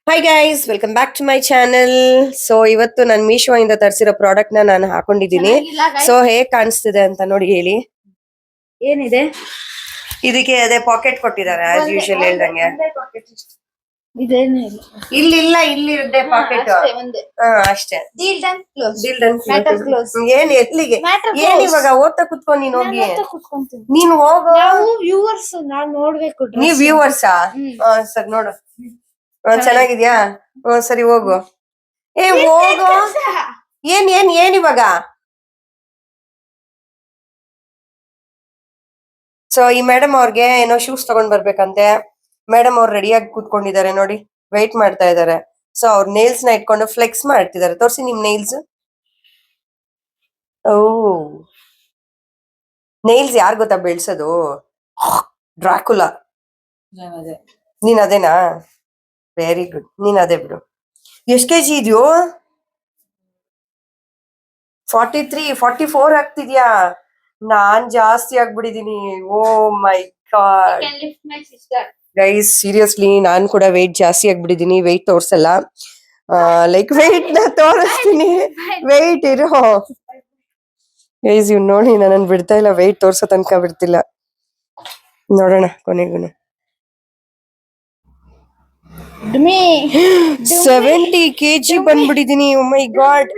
Hi guys, welcome back to my channel. So ಇವತ್ತು ನಾನು ಮೀಶೋ ಇಂದ ತರಿಸಿರೋ ಪ್ರಾಡಕ್ಟ್ ನಾನು ಹಾಕೊಂಡಿದ್ದೀನಿ. ಸೊ ಹೇಗ್ ಕಾಣಿಸ್ತಿದೆ ಅಂತ ನೋಡಿ ಹೇಳಿ. ಏನಿದೆ ಇದಕ್ಕೆ ಅದೇ ಪಾಕೆಟ್ ಕೊಟ್ಟಿದ್ದಾರೆ ಆಸ್ ಯೂಶುವಲ್ ಹೇಳ್ದಂಗೆ. ಇದೇನು ಇಲ್ಲಿರುತ್ತೆ ಪಾಕೆಟ್ ಅಷ್ಟೇ. ಏನ್ ಎಲ್ಲಿಗೆ ಏನ್ ಇವಾಗ ಓದ್ತಾ ಕುತ್ಕೊಂಡು ನೀನ್ ಹೋಗಿ ನೀನ್ ಹೋಗೋ. ವ್ಯೂವರ್ಸ್ ನಾವ್ ನೋಡ್ಬೇಕು. ನೀವ್ ವ್ಯೂವರ್ಸಾ? ಸರಿ ನೋಡು, ಚೆನ್ನಾಗಿದ್ಯಾ? ಸರಿ ಹೋಗು. ಹೋಗು. ಏನ್ ಏನ್ ಏನ್ ಇವಾಗ? ಸೊ ಈ ಮೇಡಮ್ ಅವ್ರಿಗೆ ಏನೋ ಶೂಸ್ ತಗೊಂಡ್ ಬರ್ಬೇಕಂತೆ. ಮೇಡಮ್ ಅವ್ರು ರೆಡಿಯಾಗಿ ಕೂತ್ಕೊಂಡಿದ್ದಾರೆ ನೋಡಿ, ವೆಯ್ಟ್ ಮಾಡ್ತಾ ಇದಾರೆ. ಸೊ ಅವ್ರ ನೇಲ್ಸ್ ನ ಇಟ್ಕೊಂಡು ಫ್ಲೆಕ್ಸ್ ಮಾಡ್ತಿದ್ದಾರೆ. ತೋರ್ಸಿ ನಿಮ್ ನೇಲ್ಸ್. ಓ, ನೇಲ್ಸ್ ಯಾರ್ ಗೊತ್ತಾ ಬೆಳ್ಸೋದು? ಡ್ರಾಕುಲಾ. ನೀನ್ ಅದೇನಾ? ವೆರಿ ಗುಡ್, ನೀನ್ ಅದೇ ಬಿಡು. ಎಷ್ಟ್ ಕೆಜಿ ಇದೆಯೋ? 43, 44 ಆಗ್ತಿದ್ಯಾ? ನಾನ್ ಜಾಸ್ತಿ ಆಗ್ಬಿಟ್ಟಿದೀನಿ. ಓ ಮೈ ಗಾಡ್ ಗೈಸ್, ಸೀರಿಯಸ್ಲಿ ನಾನ್ ಕೂಡ ವೆಯ್ಟ್ ಜಾಸ್ತಿ ಆಗ್ಬಿಟ್ಟಿದೀನಿ. ವೆಯ್ಟ್ ತೋರ್ಸಲ್ಲ, ಲೈಕ್ ವೆಯ್ಟ್ ನ ತೋರಿಸ್ತೀನಿ. ವೆಯ್ಟ್ ಇರೋ ಗೈಸ್, ಇವ್ ನೋಡಿ ನನ್ನ ಬಿಡ್ತಾ ಇಲ್ಲ. ವೆಯ್ಟ್ ತೋರ್ಸೋ ತನಕ ಬಿಡ್ತಿಲ್ಲ. ನೋಡೋಣ ಕೊನೆಗೂನು. 70 kg ಬಂದ್ಬಿಟ್ಟಿದೀನಿ. Oh my god,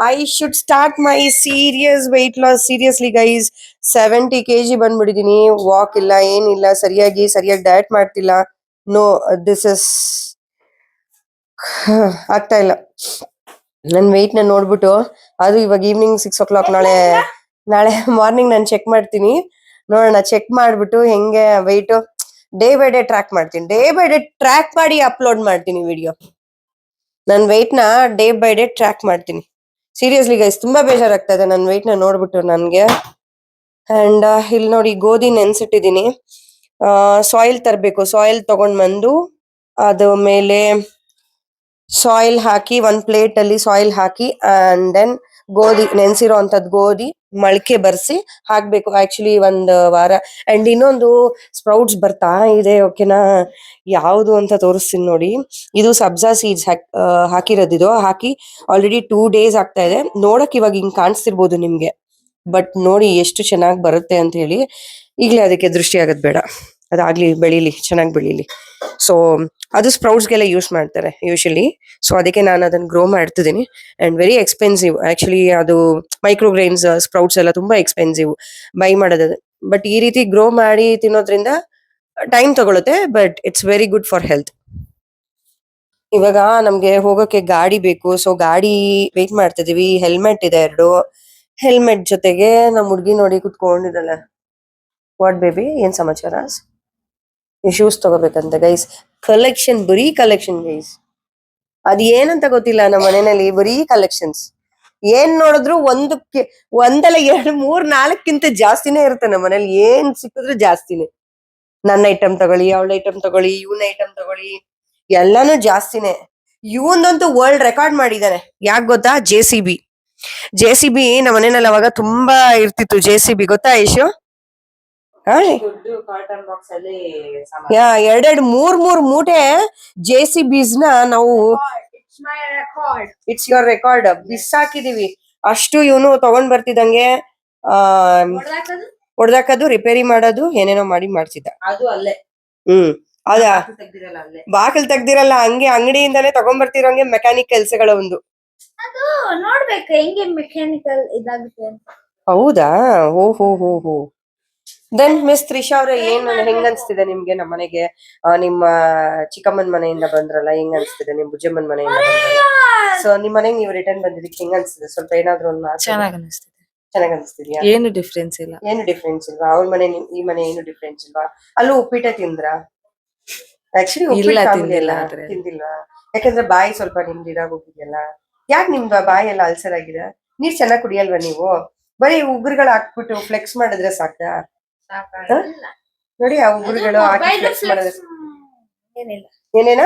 I should start my serious weight loss. Seriously guys, 70 kg ಬಂದ್ಬಿಟ್ಟಿದೀನಿ. ವಾಕ್ ಇಲ್ಲ, ಏನಿಲ್ಲ, ಸರಿಯಾಗಿ ಡಯಟ್ ಮಾಡ್ತಿಲ್ಲ. ನೋ, ದಿಸ್ ಇಸ್ ಆಗ್ತಾ ಇಲ್ಲ. ನನ್ ವೆಯ್ಟ್ ನ ನೋಡ್ಬಿಟ್ಟು, ಅದು ಇವಾಗ ಈವ್ನಿಂಗ್ 6 o'clock, ನಾಳೆ ಮಾರ್ನಿಂಗ್ ನಾನು ಚೆಕ್ ಮಾಡ್ತೀನಿ. ನೋಡೋಣ, ಚೆಕ್ ಮಾಡ್ಬಿಟ್ಟು ಹೆಂಗೆ weight day by day track ಮಾಡ್ತೀನಿ. ಡೇ ಬೈ ಡೇ ಟ್ರ್ಯಾಕ್ ಮಾಡಿ ಅಪ್ಲೋಡ್ ಮಾಡ್ತೀನಿ ವಿಡಿಯೋ. ನನ್ ವೆಯ್ಟ್ ನ ಡೇ ಬೈ ಡೇ ಟ್ರ್ಯಾಕ್ ಮಾಡ್ತೀನಿ. ಸೀರಿಯಸ್ಲಿ ಗೈಸ್, ತುಂಬಾ ಬೇಜಾರಾಗ್ತಾ ಇದೆ ನನ್ ವೆಯ್ಟ್ ನ ನೋಡ್ಬಿಟ್ಟು ನನ್ಗೆ. ಅಂಡ್ ಇಲ್ಲಿ ನೋಡಿ, ಗೋಧಿ ನೆನ್ಸಿಟ್ಟಿದೀನಿ. ಸಾಯಿಲ್ ತರಬೇಕು. ಸಾಯಿಲ್ ತಗೊಂಡ್ ಬಂದು ಅದ್ರ ಮೇಲೆ ಸಾಯಿಲ್ ಹಾಕಿ, ಒಂದ್ ಪ್ಲೇಟ್ ಅಲ್ಲಿ ಸಾಯಿಲ್ ಹಾಕಿ, ಅಂಡ್ ದೆನ್ ಗೋಧಿ, ನೆನ್ಸಿರೋ ಅಂತದ್ ಗೋಧಿ ಮೊಳಕೆ ಬರ್ಸಿ ಹಾಕ್ಬೇಕು. ಆಕ್ಚುಲಿ 1 ವಾರ. ಅಂಡ್ ಇನ್ನೊಂದು ಸ್ಪ್ರೌಟ್ಸ್ ಬರ್ತಾ ಇದೆ, ಓಕೆನಾ? ಯಾವ್ದು ಅಂತ ತೋರಿಸ್ತೀನಿ ನೋಡಿ. ಇದು ಸಬ್ಜಾ ಸೀಡ್ಸ್ ಹಾಕಿರೋದಿದು. ಹಾಕಿ ಆಲ್ರೆಡಿ 2 days ಆಗ್ತಾ ಇದೆ. ನೋಡಕ್ ಇವಾಗ ಹಿಂಗ್ ಕಾಣಿಸ್ತಿರ್ಬೋದು ನಿಮ್ಗೆ, ಬಟ್ ನೋಡಿ ಎಷ್ಟು ಚೆನ್ನಾಗಿ ಬರುತ್ತೆ ಅಂತ ಹೇಳಿ. ಈಗಲೇ ಅದಕ್ಕೆ ದೃಷ್ಟಿ ಆಗೋದ್ ಬೇಡ, ಅದಾಗ್ಲಿ, ಬೆಳೀಲಿ, ಚೆನ್ನಾಗಿ ಬೆಳೀಲಿ. ಸೊ ಅದು ಸ್ಪ್ರೌಟ್ಸ್ಗೆಲ್ಲ ಯೂಸ್ ಮಾಡ್ತಾರೆ ಯೂಶಲಿ. ಸೊ ಅದಕ್ಕೆ ನಾನು ಅದನ್ನ ಗ್ರೋ ಮಾಡ್ತಿದ್ದೀನಿ. And very expensive actually. ಅದು ಮೈಕ್ರೋಗ್ರೈನ್ಸ್ ಸ್ಪ್ರೌಟ್ಸ್ ಎಲ್ಲ ತುಂಬಾ ಎಕ್ಸ್ಪೆನ್ಸಿವ್ ಬೈ ಮಾಡೋದು. ಬಟ್ ಈ ರೀತಿ ಗ್ರೋ ಮಾಡಿ ತಿನ್ನೋದ್ರಿಂದ ಟೈಮ್ ತಗೊಳುತ್ತೆ, but it's very good for health. ಇವಾಗ ನಮ್ಗೆ ಹೋಗೋಕೆ ಗಾಡಿ ಬೇಕು. ಸೊ ಗಾಡಿ ವೇಟ್ ಮಾಡ್ತಿದೀವಿ. ಹೆಲ್ಮೆಟ್ ಇದೆ 2. ಹೆಲ್ಮೆಟ್ ಜೊತೆಗೆ ನಮ್ ಹುಡ್ಗಿ ನೋಡಿ ಕುತ್ಕೊಂಡಿದ್ದಾಳೆ. ವಾಟ್ ಬೇಬಿ, ಏನ್ ಸಮಾಚಾರ? ಈ ಶೂಸ್ ತಗೋಬೇಕಂತ ಗೈಸ್. ಕಲೆಕ್ಷನ್, ಬರೀ ಕಲೆಕ್ಷನ್ ಗೈಸ್. ಅದ್ ಏನಂತ ಗೊತ್ತಿಲ್ಲ, ನಮ್ಮ ಮನೆಯಲ್ಲಿ ಬರೀ ಕಲೆಕ್ಷನ್ಸ್. ಏನ್ ನೋಡಿದ್ರು ಒಂದಲ್ಲ 2, 3, 4ಕ್ಕಿಂತ ಜಾಸ್ತಿನೇ ಇರುತ್ತೆ ನಮ್ಮ ಮನೇಲಿ. ಏನ್ ಸಿಕ್ಕಿದ್ರು ಜಾಸ್ತಿನೇ. ನನ್ನ ಐಟಮ್ ತಗೊಳ್ಳಿ, ಅವಳ ಐಟಮ್ ತಗೊಳ್ಳಿ, ಇವನ್ ಐಟಮ್ ತಗೊಳ್ಳಿ, ಎಲ್ಲಾನು ಜಾಸ್ತಿನೇ. ಇವಂದಂತೂ ವರ್ಲ್ಡ್ ರೆಕಾರ್ಡ್ ಮಾಡಿದಾನೆ. ಯಾಕೆ ಗೊತ್ತಾ? JCB ನಮ್ಮ ಮನೆಯಲ್ಲಿ ಅವಾಗ ತುಂಬಾ ಇರ್ತಿತ್ತು. JCB ಗೊತ್ತಾ ಐಶು? ಯಾ, 2, 3 ಮೂಟೆ JCBs ನ ನಾವು, ಇಟ್ಸ್ ಯುವರ್ ರೆಕಾರ್ಡ್, ಬಿಸಾಕಿದೀವಿ. ಅಷ್ಟು ಇವನು ತಗೊಂಡ್ ಬರ್ತಿದಂಗೆ ಹೊಡ್ದಾಕದು, ರಿಪೇರಿ ಮಾಡೋದು, ಏನೇನೋ ಮಾಡ್ತಿದ್ದ. ಅದು ಅಲ್ಲೇ. ಅದ ಬಾಕಲ್ ತೆಗ್ದಿರಲ್ಲ, ಹಂಗೆ ಅಂಗಡಿಯಿಂದಾನೇ ತಗೊಂಡ್ ಬರ್ತಿರೋಂಗೆ ಮೆಕ್ಯಾನಿಕ್ ಕೆಲ್ಸಗಳ ಒಂದು. ನೋಡ್ಬೇಕು ಹೆಂಗೆ ಮೆಕ್ಯಾನಿಕಲ್ ಇದಾಗುತ್ತೆ ಅಂತ. ಹೌದಾ? ಹೋ. ದೆನ್ ಮಿಸ್ ತ್ರಿಷಾ ಅವ್ರೆ, ಹೆಂಗ್ ಅನ್ಸ್ತಿದೆ ನಿಮ್ಗೆ ನಮ್ಮ ಮನೆಗೆ? ನಿಮ್ಮ ಚಿಕ್ಕಮ್ಮನ ಮನೆಯಿಂದ ಬಂದ್ರಲ್ಲ, ಹೆಂಗ್ ಅನ್ಸ್ತಿದೆ? ನಿಮ್ ಬುಜ್ಜಮ್ಮನ ಮನೆಯಿಂದ ಬಂದ್ರಲ್ಲ, ಸೊ ನಿಮ್ ಮನೆಗೆ ನೀವು ರಿಟರ್ನ್ ಬಂದಿದ್ದಕ್ಕೆ ಹೆಂಗ್ ಅನ್ಸ್ತಿದೆ? ಸ್ವಲ್ಪ ಏನಾದ್ರು ಒಂದು ಮಾತು. ಚೆನ್ನಾಗ್ ಅನ್ಸ್ತಿದ್ಯಾ? ಏನು ಡಿಫ್ರೆನ್ಸ್ ಇಲ್ವಾ? ಅವ್ರ ಮನೆ ಈ ಮನೆ ಏನು ಡಿಫ್ರೆನ್ಸ್ ಇಲ್ವಾ? ಅಲ್ಲೂ ಉಪ್ಪಿಟ ತಿಂದ್ರ? ಆಕ್ಚುಲಿ ತಿಂದಿಲ್ವಾ? ಯಾಕಂದ್ರೆ ಬಾಯಿ ಸ್ವಲ್ಪ ನಿಮ್ದು ಇದಾಗೋಗಿದೆಯಲ್ಲ. ಯಾಕೆ ನಿಮ್ದು ಬಾಯಿ ಎಲ್ಲ ಅಲ್ಸರ್ ಆಗಿದೆ? ನೀರ್ ಚೆನ್ನಾಗ್ ಕುಡಿಯಲ್ವಾ ನೀವು? ಬರೀ ಉಗುರುಗಳು ಹಾಕ್ಬಿಟ್ಟು ಫ್ಲೆಕ್ಸ್ ಮಾಡಿದ್ರೆ ಸಾಕಾ? ನೋಡಿ, ಆ ಉಗುರುಗಳು ಹಾಕಿ ಫ್ಲೆಕ್ಸ್ ಮಾಡಿದ್ರೆ ಏನೇನ?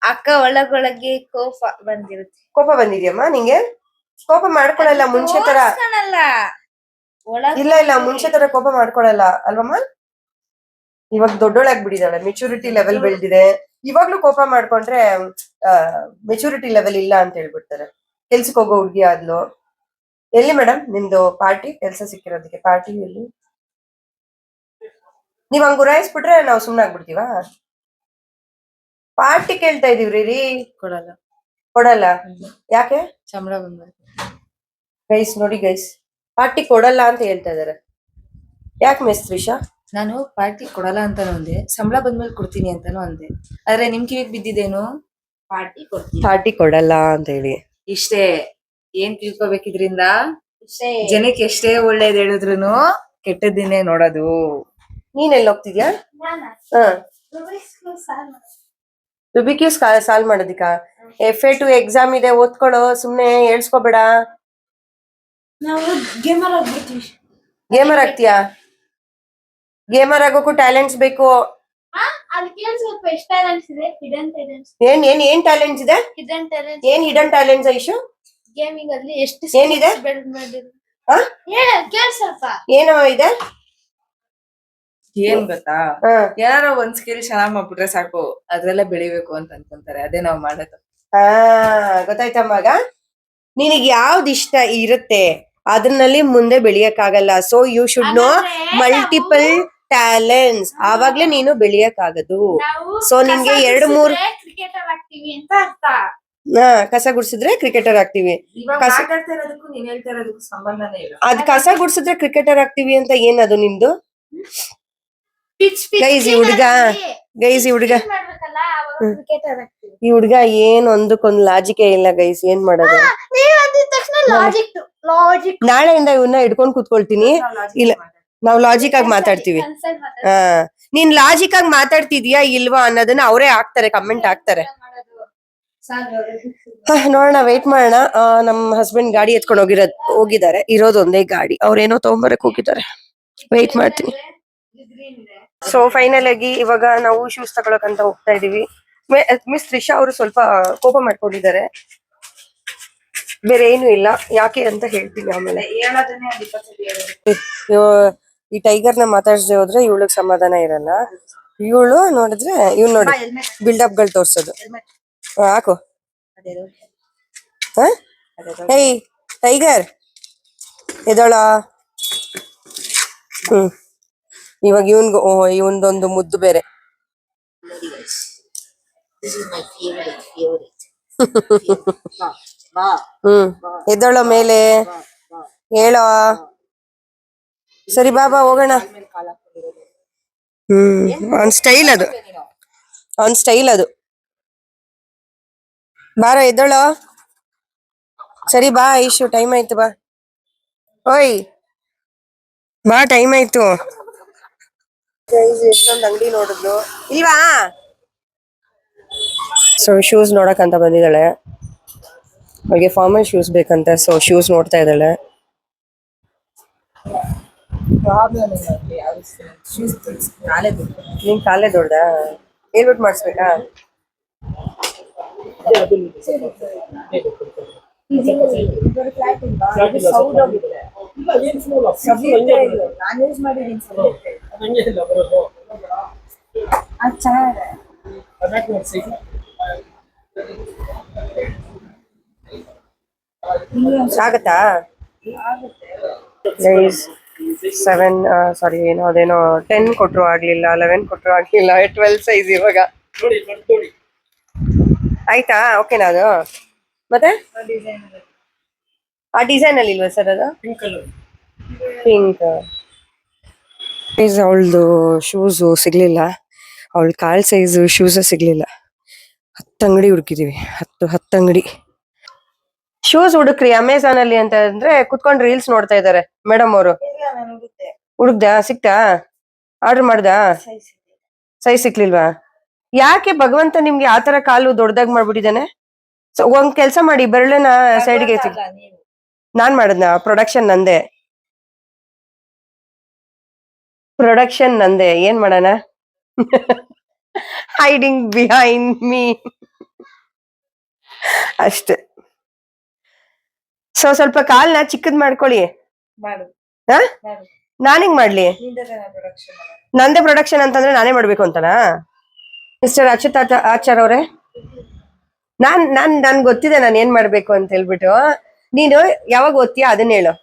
ಅಕ್ಕ ಒಳಗೊಳಗೆ ಕೋಪ ಬಂದಿದ್ಯಮ್ಮ ನಿಂಗೆ? ಕೋಪ ಮಾಡ್ಕೊಳಲ್ಲ ಮುಂಚೆ ತರ. ಇಲ್ಲ, ಮುಂಚೆ ತರ ಕೋಪ ಮಾಡ್ಕೊಳಲ್ಲ ಅಲ್ವಮ್ಮ? ಇವಾಗ ದೊಡ್ಡೋಳಾಗ್ಬಿಟ್ಟಿದ್ದಾಳೆ, ಮೆಚುರಿಟಿ ಲೆವೆಲ್ ಬೆಳೆದಿದೆ. ಇವಾಗ್ಲೂ ಕೋಪ ಮಾಡ್ಕೊಂಡ್ರೆ ಮೆಚುರಿಟಿ ಲೆವೆಲ್ ಇಲ್ಲ ಅಂತ ಹೇಳ್ಬಿಡ್ತಾರೆ. ಕೆಲ್ಸಕ್ಕೆ ಹೋಗೋ ಹುಡ್ಗಿ ಆದ್ಲು. ಎಲ್ಲಿ ಮೇಡಮ್ ನಿಮ್ದು ಪಾರ್ಟಿ? ಕೆಲ್ಸ ಸಿಕ್ಕಿರೋದಕ್ಕೆ ಪಾರ್ಟಿ ಎಲ್ಲಿ? ನೀವ್ ಹಂಗ್ ಗುರಾಯಿಸ್ಬಿಟ್ರೆ ನಾವ್ ಸುಮ್ನೆ ಆಗ್ಬಿಡ್ತೀವಾ? ಪಾರ್ಟಿ ಕೇಳ್ತಾ ಇದೀವ್ರಿ ರೀ. ಕೊಡಲ್ಲ. ಕೊಡಲ್ಲ? ಯಾಕೆ? ಸಂಬಳ ಬಂದ್ಮೇಲೆ. ಗೈಸ್ ನೋಡಿ ಗೈಸ್, ಪಾರ್ಟಿ ಕೊಡಲ್ಲ ಅಂತ ಹೇಳ್ತಾ ಇದಾರೆ. ಯಾಕೆ ಮಿಸ್ ತ್ರಿಷಾ? ನಾನು ಪಾರ್ಟಿ ಕೊಡಲ್ಲ ಅಂತಾನು ಅಂದೆ, ಸಂಬಳ ಬಂದ್ಮೇಲೆ ಕೊಡ್ತೀನಿ ಅಂತಾನು ಅಂದೆ. ಆದ್ರೆ ನಿಮ್ ಕಿವಿಗ್ ಬಿದ್ದಿದ್ದೇನು? ಪಾರ್ಟಿ ಕೊಡ್ತೀನಿ. ಪಾರ್ಟಿ ಕೊಡಲ್ಲ ಅಂತ ಹೇಳಿ. ಇಷ್ಟೇ. ಏನ್ ತಿಳ್ಕೊಬೇಕಿದ್ರಿಂದ? ಇಷ್ಟೇ. ಜನಕ್ಕೆ ಎಷ್ಟೇ ಒಳ್ಳೇದ್ ಹೇಳಿದ್ರುನು ಕೆಟ್ಟದ್ದಿನೇ ನೋಡೋದು. ನೀನ್ ಎಲ್ಲಿ ಹೋಗ್ತಿದ್ಯಾ? ನಾನಾ? ಹ Rubik's cube solve ಮಾಡೋದು. ರುಬಿಕ್ಯೂಸ್ ಸಾಲ್ವ್ ಮಾಡೋದಿಕ್ಕ? FA2 ಎಕ್ಸಾಮ್ ಇದೆ, ಓದ್ಕೊಳ್ಳೋ, ಸುಮ್ನೆ ಹೇಳ್ಸ್ಕೊಬೇಡ. ನಾವು ಗೇಮರ್ ಆಗ್ಬಿಡ್ತೀವಿ. ಗೇಮರ್ ಆಗ್ತೀಯಾ? ಗೇಮರ್ ಆಗೋಕ್ಕೂ ಟ್ಯಾಲೆಂಟ್ಸ್ ಬೇಕು. ಅದಕ್ಕೆ ಸ್ವಲ್ಪ ಎಷ್ಟು ಟ್ಯಾಲೆಂಟ್ಸ್ ಇದೆ? Hidden talents. ಏನ್ ಟ್ಯಾಲೆಂಟ್ಸ್ ಇದೆ? Hidden talents. ಏನ್ ಹಿಡನ್ ಟ್ಯಾಲೆಂಟ್ಸ್ ಐಶು? ಗೇಮಿಂಗ್ ಅಲ್ಲಿ ಎಷ್ಟು ಏನಿದೆ? ಬಿಲ್ಡ್ ಮಾಡಿದ್ರು. ಹ? ಕೇಳ್ ಸ್ವಲ್ಪ. ಏನೋ ಇದೆ? ಏನ್ ಗೊತ್ತಾ, ಹ ಯಾರೋ ಒಂದ್ ಸ್ಕಿಲ್ ಚೆನ್ನಾಗ್ ಮಾಡ್ಬಿಟ್ರೆ ಸಾಕು, ಅದ್ರಲ್ಲೇ ಬೆಳಿಬೇಕು ಅಂತ ಅನ್ಕೊಂತಾರೆ. ಅದೇ ನಾವ್ ಮಾಡೋದು. ಹಾ ಗೊತ್ತಾಯ್ತಾ ಮಗ? ನಿನಗ್ ಯಾವ್ದು ಇಷ್ಟ ಇರುತ್ತೆ ಅದ್ರಲ್ಲಿ ಮುಂದೆ ಬೆಳೆಯಕ್ಕಾಗಲ್ಲ. So you should know multiple talents, ಆವಾಗ್ಲೇ ನೀನು ಬೆಳೆಯಕ್ಕಾಗದು. So ನಿನ್ಗೆ 2-3 ಕ್ರಿಕೆಟರ್ ಆಗ್ತೀವಿ ಅಂತ ಅರ್ಥ. ಕಸ ಗುಡ್ಸಿದ್ರೆ ಕ್ರಿಕೆಟರ್ ಆಗ್ತೀವಿ. ಇವಾಗ ಕಸ- ಮಾತಾಡ್ತಾ ಇರೋದಕ್ಕೂ ನೀವ್ ಹೇಳ್ತಾ ಇರೋದಕ್ಕೂ ಸಂಬಂಧನೇ ಇಲ್ಲ. ಅದ್ ಕಸ ಗುಡ್ಸಿದ್ರೆ ಕ್ರಿಕೆಟರ್ ಆಗ್ತೀವಿ ಅಂತ ಏನದು ನಿಮ್ದು? ಪಿಚ್ ಗೈಸ್ ಈ ಹುಡ್ಗ ಮಾಡ್ಬೇಕಲ್ಲ, ಅವಾಗ ಕ್ರಿಕೆಟರ್ ಆಗ್ತೀವಿ. ಈ ಹುಡ್ಗ ಏನ್ ಒಂದಕ್ಕೊಂದ್ ಲಾಜಿಕೇ ಇಲ್ಲ ಗೈಸ್. ಏನ್ ಮಾಡೋದು? ನೀವ್ ಅಂದಿದ ತಕ್ಷಣ ಲಾಜಿಕ್ ನಾಳೆಯಿಂದ ಇವನ್ನ ಹಿಡ್ಕೊಂಡ್ ಕೂತ್ಕೊಳ್ತೀನಿ. ಇಲ್ಲ, ನಾವ್ ಲಾಜಿಕ್ ಆಗಿ ಮಾತಾಡ್ತೀವಿ. ಹಾ, ನೀನ್ ಲಾಜಿಕ್ ಆಗಿ ಮಾತಾಡ್ತಿದ್ಯಾ ಇಲ್ವಾ ಅನ್ನೋದನ್ನ ಅವರೇ ಹಾಕ್ತಾರೆ, ಕಮೆಂಟ್ ಹಾಕ್ತಾರೆ. ನೋಡೋಣ, ವೇಟ್ ಮಾಡೋಣ. ನಮ್ ಹಸ್ಬೆಂಡ್ ಗಾಡಿ ಎತ್ಕೊಂಡು ಹೋಗಿದ್ದಾರೆ. ಇರೋದು ಒಂದೇ ಗಾಡಿ, ಅವ್ರೇನೋ ತಗೊಂಬರಕ್ ಹೋಗಿದ್ದಾರೆ. ವೇಟ್ ಮಾಡ್ತೀನಿ. ಸೊ ಫೈನಲ್ ಆಗಿ ಇವಾಗ ನಾವು ಶೂಸ್ ತಗೊಳಕ್ ಅಂತ ಹೋಗ್ತಾ ಇದೀವಿ. ಮಿಸ್ ತ್ರಿಷಾ ಅವರು ಸ್ವಲ್ಪ ಕೋಪ ಮಾಡ್ಕೊಂಡಿದ್ದಾರೆ, ಬೇರೆ ಏನು ಇಲ್ಲ. ಯಾಕೆ ಅಂತ ಹೇಳ್ತೀನಿ ಆಮೇಲೆ. ಹೇಳೋದನ್ನೇ ಒಂದ್ 20 ಸತಿ ಹೇಳೋದು. ಈ ಟೈಗರ್ ನ ಮಾತಾಡ್ಸದೆ ಹೋದ್ರೆ ಇವಳಿಗೆ ಸಮಾಧಾನ ಇರಲ್ಲ. ಇವಳು ನೋಡಿದ್ರೆ ಇವ್ನು ನೋಡಿ ಬಿಲ್ಡಪ್ ಗಳು ತೋರ್ಸೋದು. ಹಾಕು. ಹೇಯ್ ಟೈಗರ್ ಎದಳ. ಇವಾಗ ಇವನ್ದೊಂದು ಮುದ್ದು ಬೇರೆ. ಎದ್ದಳೋ ಮೇಲೆ ಹೇಳೋ. ಸರಿ ಬಾಬಾ ಹೋಗೋಣ. ಅವನ್ ಸ್ಟೈಲ್ ಅದು, ಅವನ್ ಸ್ಟೈಲ್ ಅದು. ಬಾರ ಎದ್ದಳೋ. ಸರಿ ಬಾ ಐಶು, ಟೈಮ್ ಆಯ್ತು ಬಾ. ಓಯ್ ಬಾ, ಟೈಮ್ ಆಯ್ತು. ಎಷ್ಟೊಂದು ಅಂಗಡಿ ನೋಡಿದ್ಲು ಇಲ್ವಾ? ಸೊ ಶೂಸ್ ನೋಡಕ್ ಅಂತ ಬಂದಿದ್ದಾಳೆ. ಅವಳಿಗೆ ಫಾರ್ಮಲ್ ಶೂಸ್ ಬೇಕಂತ, ಸೊ ಶೂಸ್ ನೋಡ್ತಾ ಇದ್ದಾಳೆ. ನೀನ್ ಕಾಲೇ ದೊಡ್ಡ ಹೇಳ್ಬಿಟ್ಟು ಮಾಡಿಸ್ಬೇಕಾ? ಆಗತ್ತಾ? 7 ಸಾರಿ ಏನೋ ಅದೇನೋ 10 ಕೊಟ್ರು ಆಗ್ಲಿಲ್ಲ, 11 ಕೊಟ್ರು ಆಗ್ಲಿಲ್ಲ, 12 ಸೈಜ್ ಇವಾಗ. ಆಯ್ತಾ? ಓಕೆನಾ ಅದು? ಮತ್ತೆ ಆ ಡಿಸೈನ್ ಅಲ್ಲಿ ಇಲ್ವಾ ಸರ್ ಅದು? ಪಿಂಕ್. ಅವಳದು ಶೂಸು ಸಿಗ್ಲಿಲ್ಲ, ಅವಳ ಕಾಲ್ ಸೈಜ್ ಶೂಸ್ ಸಿಗ್ಲಿಲ್ಲ. 10 ಅಂಗಡಿ ಹುಡುಕಿದೀವಿ, 10 ಅಂಗಡಿ. ಶೂಸ್ ಹುಡುಕ್ರಿ ಅಮೆಝಾನ್ ಅಲ್ಲಿ ಅಂತ ಅಂದ್ರೆ ಕುತ್ಕೊಂಡು ರೀಲ್ಸ್ ನೋಡ್ತಾ ಇದಾರೆ ಮೇಡಮ್ ಅವರು. ಹುಡುಕ್ದಾ? ಸಿಕ್ತಾ? ಆರ್ಡರ್ ಮಾಡ್ದಾ? ಸೈಜ್ ಸಿಕ್ಲಿಲ್ವಾ? ಯಾಕೆ ಭಗವಂತ ನಿಮ್ಗೆ ಆತರ ಕಾಲು ದೊಡ್ಡದಾಗ್ ಮಾಡ್ಬಿಟ್ಟಿದ್ದಾನೆ? ಸೊ ಒಂದ್ ಕೆಲ್ಸ ಮಾಡಿ, ಬೆರಳನ್ನ ಸೈಡ್ಗೆ ನಾನ್ ಮಾಡದ್ನ? ಪ್ರೊಡಕ್ಷನ್ ನಂದೆ, ಏನ್ ಮಾಡೋಣ? ಹೈಡಿಂಗ್ ಬಿಹೈಂಡ್ ಮೀ ಅಷ್ಟೇ. ಸೊ ಸ್ವಲ್ಪ ಕಾಲ್ನ ಚಿಕ್ಕದ್ ಮಾಡ್ಕೊಳ್ಳಿ. ನಾನಿಂಗ್ ಮಾಡ್ಲಿ? ನಂದೇ ಪ್ರೊಡಕ್ಷನ್ ಅಂತಂದ್ರೆ ನಾನೇ ಮಾಡ್ಬೇಕು ಅಂತನಾ? ಮಿಸ್ಟರ್ ಅಚ್ಯುತ್ ಆಚಾರ್ ಅವ್ರೆ, ನನ್ ಗೊತ್ತಿದೆ ನಾನು ಏನ್ ಮಾಡ್ಬೇಕು ಅಂತ ಹೇಳ್ಬಿಟ್ಟು. ನೀನು ಯಾವಾಗ ಓದ್ತೀಯಾ ಅದನ್ನ ಹೇಳು.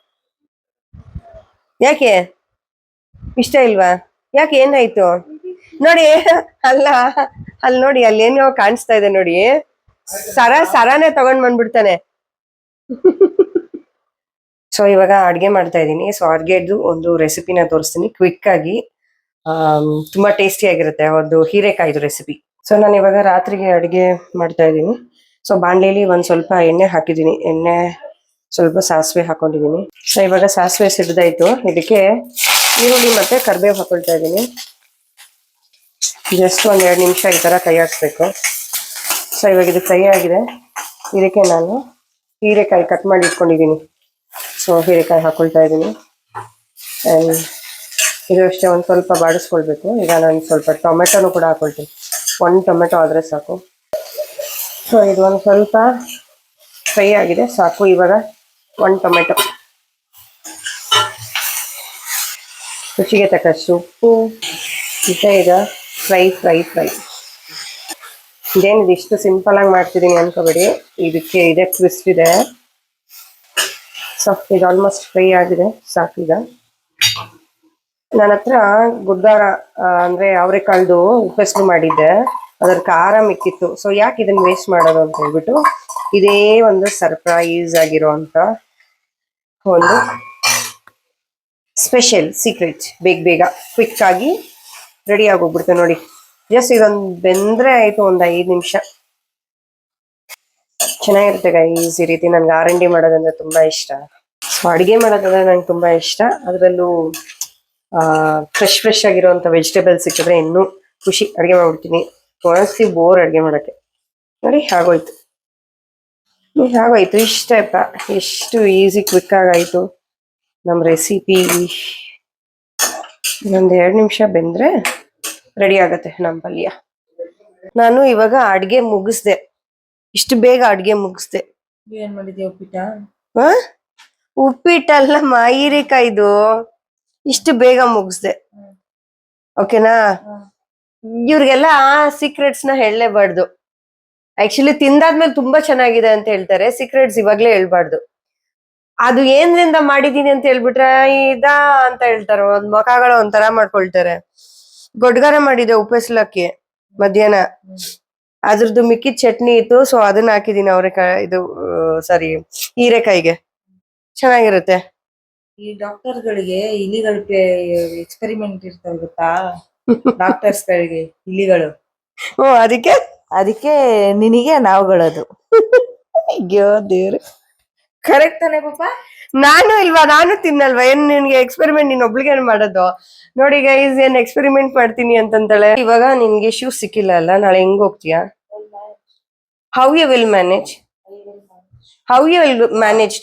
ಯಾಕೆ ಇಷ್ಟ ಇಲ್ವಾ? ಯಾಕೆ ಏನಾಯ್ತು? ನೋಡಿ ಅಲ್ಲ, ಅಲ್ಲಿ ನೋಡಿ, ಅಲ್ಲಿ ಏನೋ ಕಾಣಿಸ್ತಾ ಇದೆ ನೋಡಿ, ಸರಾನೇ ತಗೊಂಡ್ ಬಂದ್ಬಿಡ್ತಾನೆ. ಸೊ ಇವಾಗ ಅಡ್ಗೆ ಮಾಡ್ತಾ ಇದ್ದೀನಿ. ಸೊ ಅಡ್ಗೆದು ಒಂದು ರೆಸಿಪಿನ ತೋರಿಸ್ತೀನಿ ಕ್ವಿಕ್ ಆಗಿ. ತುಂಬಾ ಟೇಸ್ಟಿ ಆಗಿರುತ್ತೆ. ಒಂದು ಹೀರೆಕಾಯ್ದು ರೆಸಿಪಿ. ಸೊ ನಾನು ಇವಾಗ ರಾತ್ರಿಗೆ ಅಡ್ಗೆ ಮಾಡ್ತಾ ಇದ್ದೀನಿ. ಸೊ ಬಾಣಲೆಯಲ್ಲಿ ಒಂದ್ ಸ್ವಲ್ಪ ಎಣ್ಣೆ ಹಾಕಿದ್ದೀನಿ. ಎಣ್ಣೆ ಸ್ವಲ್ಪ ಸಾಸಿವೆ ಹಾಕೊಂಡಿದ್ದೀನಿ. ಸೊ ಇವಾಗ ಸಾಸಿವೆ ಸಿಡ್ದಾಯ್ತು. ಇದಕ್ಕೆ ಈರುಳ್ಳಿ ಮತ್ತೆ ಕರಿಬೇವು ಹಾಕೊಳ್ತಾ ಇದ್ದೀನಿ. ಜಸ್ಟ್ ಒಂದ್ 2 ನಿಮಿಷ ಈ ತರ ಕೈ ಹಾಕ್ಸ್ಬೇಕು. ಸೊ ಇವಾಗ ಇದು ಫ್ರೈ ಆಗಿದೆ. ಇದಕ್ಕೆ ನಾನು ಹೀರೆಕಾಯಿ ಕಟ್ ಮಾಡಿ ಇಟ್ಕೊಂಡಿದ್ದೀನಿ. ಸೊ ಹೀರೆಕಾಯಿ ಹಾಕೊಳ್ತಾ ಇದ್ದೀನಿ. ಇದು ಅಷ್ಟೇ ಒಂದ್ ಸ್ವಲ್ಪ ಬಾಡಿಸ್ಕೊಳ್ಬೇಕು. ಈಗ ನಾನು ಸ್ವಲ್ಪ ಟೊಮೆಟೊನು ಕೂಡ ಹಾಕೊಳ್ತೀನಿ. 1 ಟೊಮೆಟೊ ಆದ್ರೆ ಸಾಕು. ಸೊ ಇದು ಒಂದ್ ಸ್ವಲ್ಪ ಫ್ರೈ ಆಗಿದೆ, ಸಾಕು. ಇವಾಗ 1 ಟೊಮೆಟೊ, ರುಚಿಗೆ ತಕ್ಕಷ್ಟು ಉಪ್ಪು. ಈಗ ಫ್ರೈ ಇದೇನಿದೆ ಇಷ್ಟು ಸಿಂಪಲ್ ಆಗಿ ಮಾಡ್ತಿದ್ದೀನಿ ಅನ್ಕೋಬೇಡಿ. ಇದಕ್ಕೆ ಇದೆ ಟ್ವಿಸ್ಟ್ ಇದೆ. ಸೊ ಇದು ಆಲ್ಮೋಸ್ಟ್ ಫ್ರೈ ಆಗಿದೆ, ಸಾಕು. ಈಗ ನನ್ನ ಹತ್ರ ಗುಡ್ಡಾರ ಅಂದ್ರೆ ಅವರೆಕಾಳ್ದು ಉಪ್ಪೆಸರು ಮಾಡಿದ್ದೆ. ಅದ್ರ ಖಾರ ಮಿಕ್ಕಿತ್ತು. ಸೊ ಯಾಕೆ ಇದನ್ನ ವೇಸ್ಟ್ ಮಾಡೋದು ಅಂತ ಹೇಳ್ಬಿಟ್ಟು ಇದೇ ಒಂದು ಸರ್ಪ್ರೈಸ್ ಆಗಿರುವಂತ ಒಂದು ಸ್ಪೆಷಲ್ ಸೀಕ್ರೆಟ್. ಬೇಗ ಕ್ವಿಕ್ ಆಗಿ ರೆಡಿ ಆಗೋಗ್ಬಿಡುತ್ತೆ ನೋಡಿ. ಜಸ್ಟ್ ಇದೊಂದು ಬೆಂದ್ರೆ ಆಯ್ತು, ಒಂದು 5 ನಿಮಿಷ. ಚೆನ್ನಾಗಿರುತ್ತೆ ಗೈಸ್. ಈ ರೀತಿ ನನ್ಗೆ R&D ಮಾಡೋದಂದ್ರೆ ತುಂಬಾ ಇಷ್ಟ. ಸೊ ಅಡುಗೆ ಮಾಡೋದಂದ್ರೆ ನಂಗೆ ತುಂಬಾ ಇಷ್ಟ. ಅದರಲ್ಲೂ ಫ್ರೆಶ್ ಆಗಿರುವಂತ ವೆಜಿಟೇಬಲ್ಸ್ ಸಿಕ್ಕಿದ್ರೆ ಇನ್ನೂ ಖುಷಿ. ಅಡುಗೆ ಮಾಡ್ಬಿಡ್ತೀನಿ. ಮನಸ್ಸಿ ಬೋರ್ ಅಡುಗೆ ಮಾಡಕ್ಕೆ. ನೋಡಿ ಆಗೋಯ್ತು. ಇಷ್ಟಪ್ಪ, ಎಷ್ಟು ಈಸಿ ಕ್ವಿಕ್ ಆಗಾಯ್ತು ನಮ್ಮ ರೆಸಿಪಿ. ಇನ್ನೊಂದು 2 ನಿಮಿಷ ಬೆಂದ್ರೆ ರೆಡಿ ಆಗತ್ತೆ ನಮ್ಮ ಪಲ್ಯ. ನಾನು ಇವಾಗ ಅಡ್ಗೆ ಮುಗಿಸ್ದೆ. ಇಷ್ಟು ಬೇಗ ಅಡ್ಗೆ ಮುಗಿಸ್ದೆ. ಏನ್ ಮಾಡಿದ್ಯಾ? ಉಪ್ಪಿಟ್ಟ? ಉಪ್ಪಿಟ್ಟಲ್ಲ, ಹೀರೆಕಾಯ್ದು. ಇಷ್ಟು ಬೇಗ ಮುಗಿಸ್ದೆ. ಓಕೆನಾ? ಇವ್ರಿಗೆಲ್ಲ ಸೀಕ್ರೆಟ್ಸ್ ನ ಹೇಳಲೇಬಾರ್ದು. ಆಕ್ಚುಲಿ ತಿಂದಾದ್ಮೇಲೆ ತುಂಬಾ ಚೆನ್ನಾಗಿದೆ ಅಂತ ಹೇಳ್ತಾರೆ. ಸೀಕ್ರೆಟ್ಸ್ ಇವಾಗ್ಲೇ ಹೇಳ್ಬಾರ್ದು. ಅದು ಏನ್ರಿಂದ ಮಾಡಿದೀನಿ ಅಂತ ಹೇಳ್ಬಿಟ್ರೆ ಅಂತ ಹೇಳ್ತಾರೆ. ಒಂದ್ ಮುಖಗಳು ಒಂಥರ ಮಾಡ್ಕೊಳ್ತಾರೆ. ಗೊಡ್ಗಾರ ಮಾಡಿದೆ ಉಪ್ಪೆಸ್ಲಕ್ಕಿ ಮಧ್ಯಾಹ್ನ. ಅದ್ರದ್ದು ಮಿಕ್ಕಿದ ಚಟ್ನಿ ಇತ್ತು. ಸೊ ಅದನ್ನ ಹಾಕಿದೀನಿ ಇದು ಸಾರಿ ಹೀರೆಕಾಯಿಗೆ. ಚೆನ್ನಾಗಿರುತ್ತೆ. ಈ ಡಾಕ್ಟರ್ಗಳಿಗೆ ಇಲಿಗಳ ಎಕ್ಸ್ಪೆರಿಮೆಂಟ್ ಇರ್ತಾವೆ ಗೊತ್ತಾ? ಡಾಕ್ಟರ್ಸ್ಗಳಿಗೆ ಇಲಿಗಳು. ಅದಕ್ಕೆ ನಿನಗೆ ನಾವುಗಳದು. ಅಯ್ಯೋ ದೇವ್ರೆ, ಕರೆಕ್ಟ್ ತಾನೆ ಪಾಪ? ನಾನು ತಿನ್ನಲ್ವಾ? ಏನ್ ನಿನ್ಗೆ ಎಕ್ಸ್ಪೆರಿಮೆಂಟ್ ನೀನ್ ಒಬ್ಳಿಗೆ ಮಾಡೋದು? ನೋಡಿ ಗೈಸ್, ಏನ್ ಎಕ್ಸ್ಪೆರಿಮೆಂಟ್ ಮಾಡ್ತೀನಿ ಅಂತಂತಾಳೆ. ಇವಾಗ ನಿನ್ಗೆ ಶೂ ಸಿಕ್ಕಿಲ್ಲ ಅಲ್ಲ, ನಾಳೆ ಹೆಂಗ್ ಹೋಗ್ತೀಯಾ? How you will manage?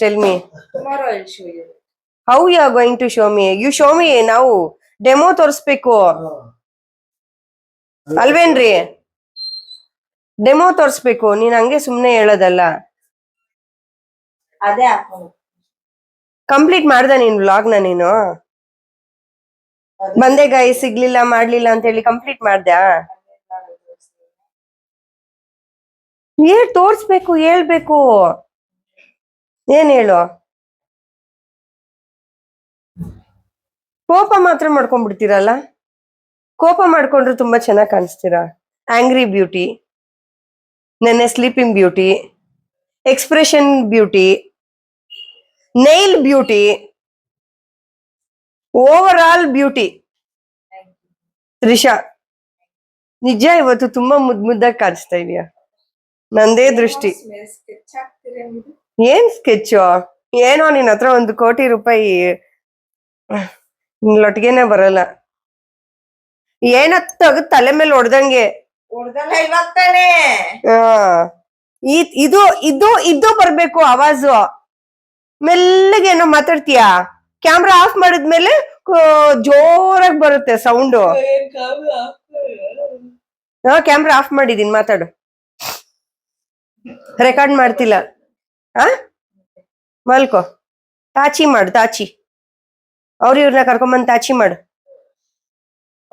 Tell me. Tomorrow I'll show you. How you are going to show me? You show me. ನಾವು ಡೆಮೋ ತೋರಿಸ್ಬೇಕು ಅಲ್ವೇನ್ರಿ? ಡೆಮೋ ತೋರಿಸ್ಬೇಕು. ನೀನ್ ಹಂಗೆ ಸುಮ್ನೆ ಹೇಳೋದಲ್ಲ. ಅದೇ ಹಾಕೊಂಡು ಕಂಪ್ಲೀಟ್ ಮಾಡ್ದ ನೀನ್ ವ್ಲಾಗ್ನ? ನೀನು ಬಂದೆ ಗಾಯಿ ಸಿಗ್ಲಿಲ್ಲ ಮಾಡ್ಲಿಲ್ಲ ಅಂತ ಹೇಳಿ ಕಂಪ್ಲೀಟ್ ಮಾಡ್ದ್ಯಾ? ತೋರ್ಸ್ಬೇಕು, ಹೇಳ್ಬೇಕು. ಏನ್ ಹೇಳು? ಕೋಪ ಮಾತ್ರ ಮಾಡ್ಕೊಂಡ್ಬಿಡ್ತೀರಲ್ಲ. ಕೋಪ ಮಾಡ್ಕೊಂಡ್ರೆ ತುಂಬಾ ಚೆನ್ನಾಗಿ ಕಾಣಿಸ್ತೀರಾ. ಆಂಗ್ರಿ ಬ್ಯೂಟಿ, ನೆನ್ನೆ sleeping beauty, expression beauty, Nile beauty, over all beauty. Trisha, ನಿಜ ಇವತ್ತು ತುಂಬಾ ಮುದ್ದಾಗಿ ಕಾಣಿಸ್ತಾ ಇದೀಯಾ. ನಂದೇ ದೃಷ್ಟಿ. ಏನ್ ಸ್ಕೆಚ್? ಏನೋ ನಿನ್ ಹತ್ರ 1 ಕೋಟಿ ರೂಪಾಯಿ ಲೊಟ್ಗೆನೆ ಬರಲ್ಲ. ಏನ ತಗದ್ ತಲೆ ಮೇಲೆ ಹೊಡ್ದಂಗೆ. ಇದು ಬರ್ಬೇಕು ಆವಾಜು. ಮೆಲ್ಲಗೆ ಏನೋ ಮಾತಾಡ್ತೀಯಾ. ಕ್ಯಾಮ್ರಾ ಆಫ್ ಮಾಡಿದ್ಮೇಲೆ ಜೋರಾಗಿ ಬರುತ್ತೆ ಸೌಂಡು. ಕ್ಯಾಮ್ರಾ ಆಫ್ ಮಾಡಿದೀನಿ, ಮಾತಾಡು. ರೆಕಾರ್ಡ್ ಮಾಡ್ತಿಲ್ಲ. ಮಲ್ಕೋ. ತಾಚಿ ಮಾಡು, ತಾಚಿ. ಇವ್ರನ್ನ ಕರ್ಕೊಂಬಂದ್ ತಾಚಿ ಮಾಡು.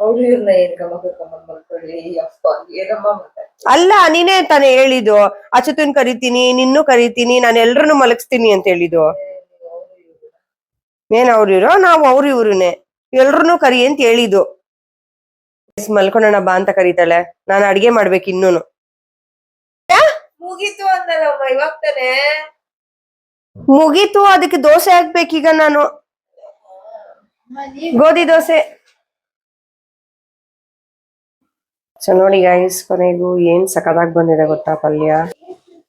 ಅವ್ರು ಇವ್ರನ್ನ ಏನ್ ಕಮ್ಮಕ್ ಮಾಡ್ಕೊಳ್ಳಿ ಅಪ್ಪ ಏನಮ್ಮ ಮಾತಾಡ್ತಾರೆ. ಅಲ್ಲ ನೀನೇ ತಾನೇ ಹೇಳಿದ್ದು ಅಚ್ಚುತನ್ ಕರಿತೀನಿ ನಿನ್ನೂ ಕರಿತೀನಿ ನಾನು ಎಲ್ರನ್ನೂ ಮಲಗಿಸ್ತೀನಿ ಅಂತ ಹೇಳಿದ್ದು. ಏನ್ ಅವ್ರು ಇರೋ ನಾವು ಅವ್ರು ಇವ್ರನ್ನೇ ಎಲ್ರನ್ನೂ ಕರಿ ಅಂತ ಹೇಳಿದ್ದು. ಮಲ್ಕೊಂಡೋಣ ಬಾ ಅಂತ ಕರೀತಾಳೆ. ನಾನು ಅಡ್ಗೆ ಮಾಡ್ಬೇಕು ಇನ್ನೂನು. ಮುಗೀತು ಅಂದಲ್ಲಮ್ಮ ಇವಾಗ ತಾನೆ. ಮುಗೀತು, ಅದಕ್ಕೆ ದೋಸೆ ಹಾಕ್ಬೇಕೀಗ ನಾನು, ಗೋಧಿ ದೋಸೆ. ಸೊ ನೋಡಿ ಗೈಸ್, ಕೊನೆಗೂ ಏನ್ ಸಖತ್ತಾಗಿ ಬಂದಿದೆ ಗೊತ್ತಾ ಪಲ್ಯ.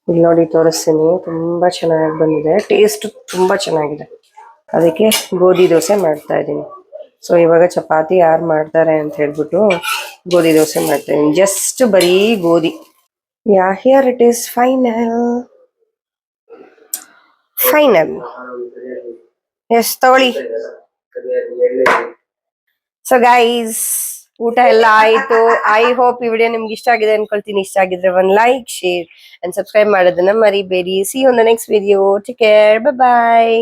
ಇಲ್ಲಿ ನೋಡಿ ತೋರಿಸ್ತೀನಿ, ತುಂಬಾ ಚೆನ್ನಾಗಿ ಬಂದಿದೆ, ಟೇಸ್ಟ್ ತುಂಬಾ ಚೆನ್ನಾಗಿದೆ. ಅದಕ್ಕೆ ಗೋಧಿ ದೋಸೆ ಮಾಡ್ತಾ ಇದ್ದೀನಿ. ಸೊ ಇವಾಗ ಚಪಾತಿ ಯಾರು ಮಾಡ್ತಾರೆ ಅಂತ ಹೇಳ್ಬಿಟ್ಟು ಗೋಧಿ ದೋಸೆ ಮಾಡ್ತಾ ಇದ್ದೀನಿ. ಜಸ್ಟ್ ಬರೀ ಗೋಧಿ. Yeah here it is final. Yes ತಗೊಳ್ಳಿ. ಸೊ ಗೈಸ್, ಊಟ ಎಲ್ಲ ಆಯ್ತು. ಐ ಹೋಪ್ ಈ ವಿಡಿಯೋ ನಿಮ್ಗೆ ಇಷ್ಟ ಆಗಿದೆ ಅನ್ಕೊಳ್ತೀನಿ. ಇಷ್ಟ ಆಗಿದ್ರೆ ಒಂದು ಲೈಕ್, ಶೇರ್ ಅಂಡ್ ಸಬ್ಸ್ಕ್ರೈಬ್ ಮಾಡೋದನ್ನ ಮರಿಬೇಡಿ. See you on the next video. Take care, bye bye.